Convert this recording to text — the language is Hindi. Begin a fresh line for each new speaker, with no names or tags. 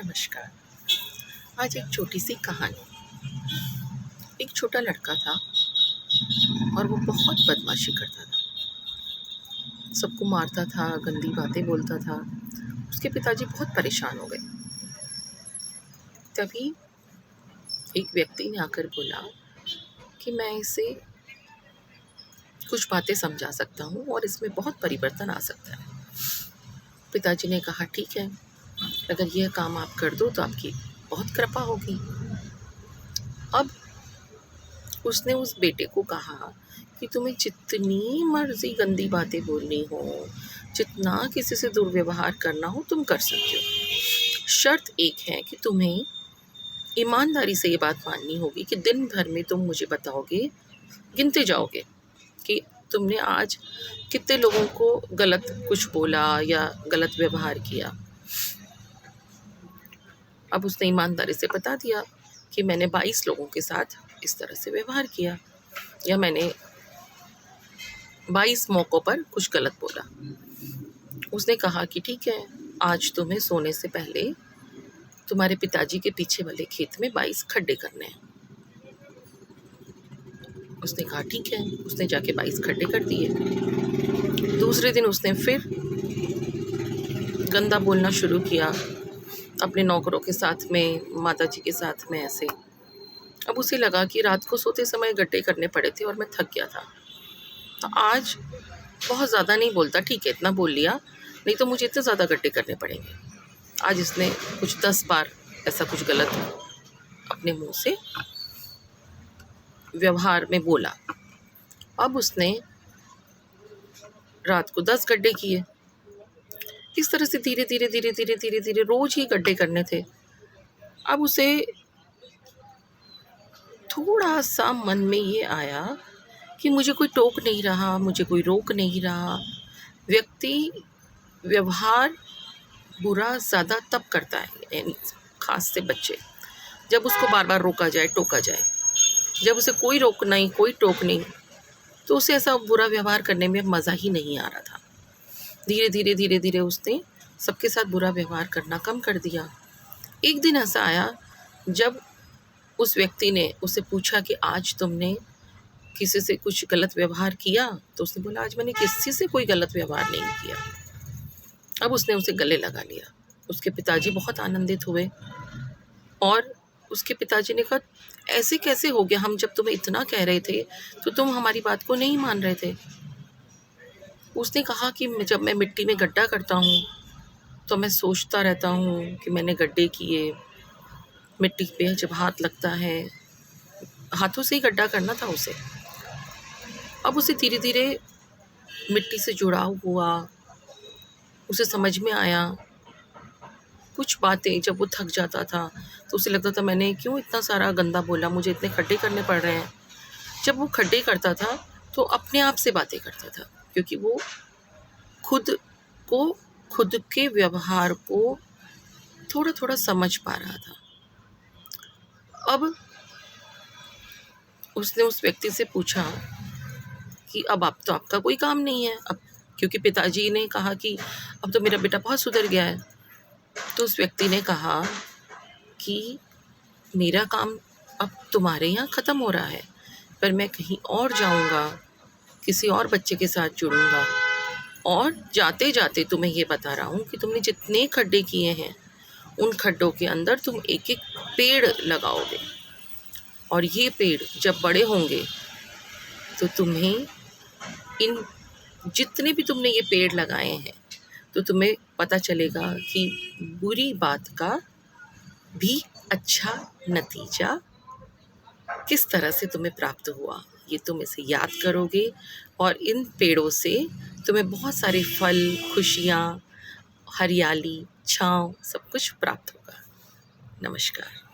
नमस्कार। आज एक छोटी सी कहानी। एक छोटा लड़का था और वो बहुत बदमाशी करता था, सबको मारता था, गंदी बातें बोलता था। उसके पिताजी बहुत परेशान हो गए। तभी एक व्यक्ति ने आकर बोला कि मैं इसे कुछ बातें समझा सकता हूँ और इसमें बहुत परिवर्तन आ सकता है। पिताजी ने कहा, ठीक है, अगर यह काम आप कर दो तो आपकी बहुत कृपा होगी। अब उसने उस बेटे को कहा कि तुम्हें जितनी मर्जी गंदी बातें बोलनी हो, जितना किसी से दुर्व्यवहार करना हो, तुम कर सकते हो। शर्त एक है कि तुम्हें ईमानदारी से ये बात माननी होगी कि दिन भर में तुम मुझे बताओगे, गिनते जाओगे कि तुमने आज कितने लोगों को गलत कुछ बोला या गलत व्यवहार किया। अब उसने ईमानदारी से बता दिया कि मैंने 22 लोगों के साथ इस तरह से व्यवहार किया, या मैंने 22 मौक़ों पर कुछ गलत बोला। उसने कहा कि ठीक है, आज तुम्हें सोने से पहले तुम्हारे पिताजी के पीछे वाले खेत में 22 खड्डे करने हैं। उसने कहा ठीक है, उसने जाके 22 खड्डे कर दिए। दूसरे दिन उसने फिर गंदा बोलना शुरू किया अपने नौकरों के साथ में, माताजी के साथ में, ऐसे। अब उसे लगा कि रात को सोते समय गड्ढे करने पड़े थे और मैं थक गया था, तो आज बहुत ज़्यादा नहीं बोलता, ठीक है इतना बोल लिया, नहीं तो मुझे इतने ज़्यादा गड्ढे करने पड़ेंगे। आज इसने कुछ 10 बार ऐसा कुछ गलत अपने मुंह से व्यवहार में बोला। अब उसने रात को 10 गड्ढे किए। इस तरह से धीरे धीरे धीरे धीरे धीरे धीरे रोज ही गड्ढे करने थे। अब उसे थोड़ा सा मन में ये आया कि मुझे कोई टोक नहीं रहा, मुझे कोई रोक नहीं रहा। व्यक्ति व्यवहार बुरा ज़्यादा तब करता है, यानी ख़ास से बच्चे, जब उसको बार बार रोका जाए, टोका जाए। जब उसे कोई रोक नहीं, कोई टोक नहीं, तो उसे ऐसा बुरा व्यवहार करने में मज़ा ही नहीं आ रहा था। धीरे धीरे धीरे धीरे उसने सबके साथ बुरा व्यवहार करना कम कर दिया। एक दिन ऐसा आया जब उस व्यक्ति ने उससे पूछा कि आज तुमने किसी से कुछ गलत व्यवहार किया? तो उसने बोला, आज मैंने किसी से कोई गलत व्यवहार नहीं किया। अब उसने उसे गले लगा लिया। उसके पिताजी बहुत आनंदित हुए और उसके पिताजी ने कहा, ऐसे कैसे हो गया? हम जब तुम्हें इतना कह रहे थे तो तुम हमारी बात को नहीं मान रहे थे। उसने कहा कि जब मैं मिट्टी में गड्ढा करता हूँ तो मैं सोचता रहता हूँ कि मैंने गड्ढे किए। मिट्टी पे जब हाथ लगता है, हाथों से ही गड्ढा करना था उसे। अब उसे धीरे धीरे मिट्टी से जुड़ाव हुआ, उसे समझ में आया कुछ बातें। जब वो थक जाता था तो उसे लगता था, मैंने क्यों इतना सारा गंदा बोला, मुझे इतने खड्डे करने पड़ रहे हैं। जब वो खड्डे करता था तो अपने आप से बातें करता था, क्योंकि वो खुद के व्यवहार को थोड़ा थोड़ा समझ पा रहा था। अब उसने उस व्यक्ति से पूछा कि अब तो आपका कोई काम नहीं है, अब, क्योंकि पिताजी ने कहा कि अब तो मेरा बेटा बहुत सुधर गया है। तो उस व्यक्ति ने कहा कि मेरा काम अब तुम्हारे यहाँ ख़त्म हो रहा है, पर मैं कहीं और जाऊँगा, किसी और बच्चे के साथ जुड़ूँगा, और जाते जाते तुम्हें ये बता रहा हूँ कि तुमने जितने खड्डे किए हैं उन खड्डों के अंदर तुम एक एक पेड़ लगाओगे, और ये पेड़ जब बड़े होंगे तो तुम्हें इन जितने भी तुमने ये पेड़ लगाए हैं तो तुम्हें पता चलेगा कि बुरी बात का भी अच्छा नतीजा किस तरह से तुम्हें प्राप्त हुआ। ये तुम इसे याद करोगे और इन पेड़ों से तुम्हें बहुत सारे फल, खुशियाँ, हरियाली, छाँव, सब कुछ प्राप्त होगा। नमस्कार।